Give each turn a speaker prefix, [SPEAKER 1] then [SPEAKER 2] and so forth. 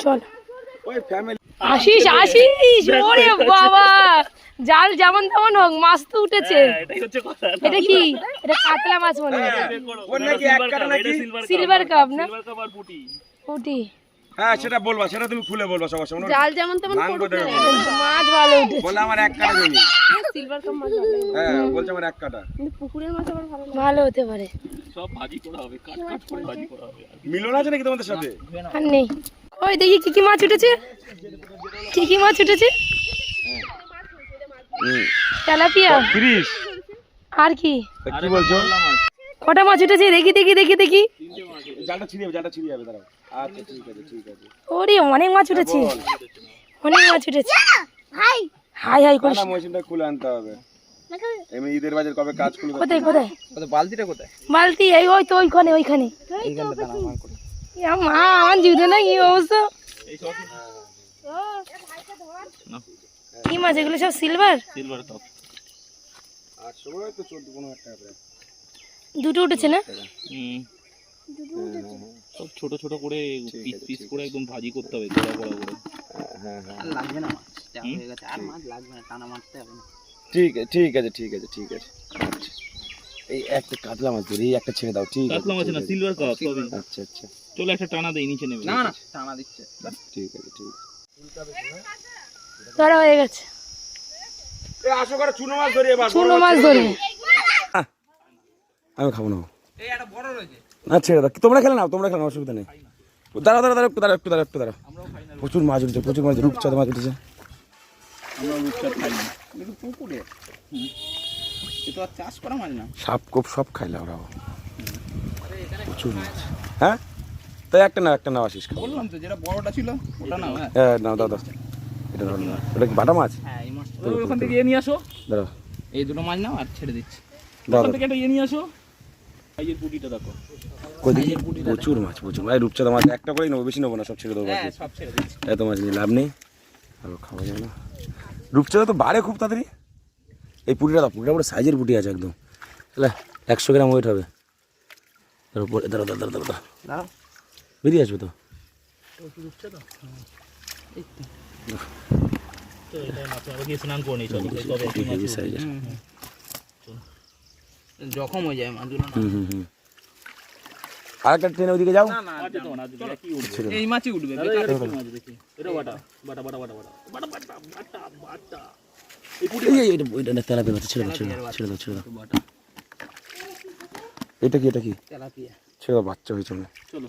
[SPEAKER 1] চল আসিস আসিস, ওরে বাবা জাল যেমন তেমন হোক, মাছ তো উঠেছে। এটা কি? এটা কাতলা মাছ মনে হয়, সিলভার কাপ না পুঁটি।
[SPEAKER 2] হ্যাঁ সেটা বলবা, সেটা তুমি খুলে বলবা সবার সামনে।
[SPEAKER 1] জাল যেমন তেমন মাছ ভালো উঠেছে।
[SPEAKER 2] বলে আমার এক কাটা জমি,
[SPEAKER 1] সিলভার কাপ মাছ
[SPEAKER 2] হ্যাঁ বলছে আমার এক কাটা।
[SPEAKER 1] কিন্তু পুকুরের মাছ আবার ভালো হতে পারে।
[SPEAKER 3] সব ভাজি করা হবে, কাট কাট করে ভাজি করা হবে।
[SPEAKER 2] মিলন আছে নাকি তোমাদের সাথে?
[SPEAKER 1] আর নেই। ওই দেখি কি কি মাছ উঠেছে, কি কি মাছ উঠেছে। তেলাপিয়া
[SPEAKER 2] 30।
[SPEAKER 1] আর কি
[SPEAKER 2] কি বলছো?
[SPEAKER 1] কটা মাছ উঠেছে দেখি দেখি দেখি দেখি।
[SPEAKER 2] জালটা ছিড়ে যাবে, জালটা ছিড়ে যাবে, দাঁড়াও। আচ্ছা ঠিক আছে ঠিক আছে।
[SPEAKER 1] ওরে অনেক মাছ উঠেছে, অনেক মাছ উঠেছে। হাই হাই হাই করিস
[SPEAKER 2] না, মেশিনটা খুলে আনতে হবে। এমনি ঈদের বাজার কবে কাজ খুলে?
[SPEAKER 1] কোথায় কোথায়
[SPEAKER 3] বালতিটা কোথায়?
[SPEAKER 1] বালতি? এই ওই তো ওইখানে ওইখানে। মা আমার জুতো না, কি অবস্থা। কি মাছ এগুলো? সব সিলভার
[SPEAKER 3] সিলভার কাপ।
[SPEAKER 2] 800 করে তো 14-15 টাকা।
[SPEAKER 1] দুটো উঠেছে না?
[SPEAKER 3] সব ছোট ছোট করে পিস পিস করে একদম ভাজি করতে হবে, কড়া কড়া করে।
[SPEAKER 2] হ্যাঁ হ্যাঁ
[SPEAKER 3] লাগবে না মাছ, হয়ে গেছে। আর মাছ লাগবে না, টানা মারতে হবে না।
[SPEAKER 2] ঠিক আছে ঠিক আছে ঠিক আছে ঠিক আছে। এই একটা কাতলা মাছ ধরে, এই একটা ছেড়ে দাও। ঠিক আছে,
[SPEAKER 3] কাতলা মাছ না, সিলভার কাপ সবই।
[SPEAKER 2] আচ্ছা আচ্ছা
[SPEAKER 3] চলো একটা টানা দেই, নিচে নেবে। না না, টানা দিচ্ছে।
[SPEAKER 2] ঠিক আছে ঠিক আছে।
[SPEAKER 1] ধরা হয়ে গেছে।
[SPEAKER 2] এই আসো করে চুনো মাছ ধরি এবার।
[SPEAKER 1] চুনো মাছ ধরে
[SPEAKER 2] আমি খাবো না। এই একটা বড় রয়েছে না, ছেড়ে দাও। তোমরা খেলে নাও, তোমরা খেলে নাও, অসুবিধা নেই। দাঁড়াও দাঁড়াও দাঁড়াও, একটু দাঁড়াও একটু দাঁড়াও একটু দাঁড়াও। প্রচুর মাছ উঠেছে, প্রচুর মাছ, রূপচাঁদ মাছ উঠেছে।
[SPEAKER 3] আমরা রূপচাঁদ খাই না, কিন্তু পুকুরে এটা আর চাষ করা মাছ না।
[SPEAKER 2] সাপ কোপ সব খাইলে ওরাও, প্রচুর মাছ। হ্যাঁ তাই একটা নাও আসিস।
[SPEAKER 3] বললাম তো যেটা বড়টা ছিল ওটা নাও।
[SPEAKER 2] হ্যাঁ নাও দাও দাও, এটা ধরো না। ওটা কি বাটা মাছ?
[SPEAKER 3] হ্যাঁ এই মাছ ওখান থেকে নিয়ে আসো।
[SPEAKER 2] দাঁড়াও
[SPEAKER 3] এই দুটো মাছ নাও আর ছেড়ে দিচ্ছি।
[SPEAKER 2] দাও
[SPEAKER 3] ওখান থেকে এটা নিয়ে আসো। এই পুটিটা দেখো,
[SPEAKER 2] প্রচুর মাছ, প্রচুর মাছ। রূপচাঁদা মাছ একটা করেই নেবো, বেশি নেবো না, সব ছেড়ে দেবো।
[SPEAKER 3] হ্যাঁ সব ছেড়ে দিচ্ছি।
[SPEAKER 2] এত মাছ নিয়ে লাভ নেই, আরো খাওয়া যাবে না। রূপচাঁদা তো বাড়ে খুব তাড়াতাড়ি। এই পুটিটা দাও, পুটিটা পুরো সাইজের পুটি আছে একদম, হ্যাঁ 100 গ্রাম ওয়েট হবে। দাঁড়াও দাঁড়াও দাঁড়াও দাঁড়াও দাঁড়াও, বেরিয়ে আসবে তো।
[SPEAKER 3] জখম হয়ে যায় মাছগুলো।
[SPEAKER 2] আরেকটা ট্রেনে ওইদিকে যাও।
[SPEAKER 3] এই মাছই উঠবে।
[SPEAKER 2] তেলাপিয়া মাছ, ছেড়ে দাও ছেড়ে দাও ছেড়ে দাও ছেড়ে দাও। এটা কি? এটা কি?
[SPEAKER 3] তেলাপিয়া।
[SPEAKER 2] ছেড়ে দাও, বাচ্চা হয়েছে।
[SPEAKER 3] চলো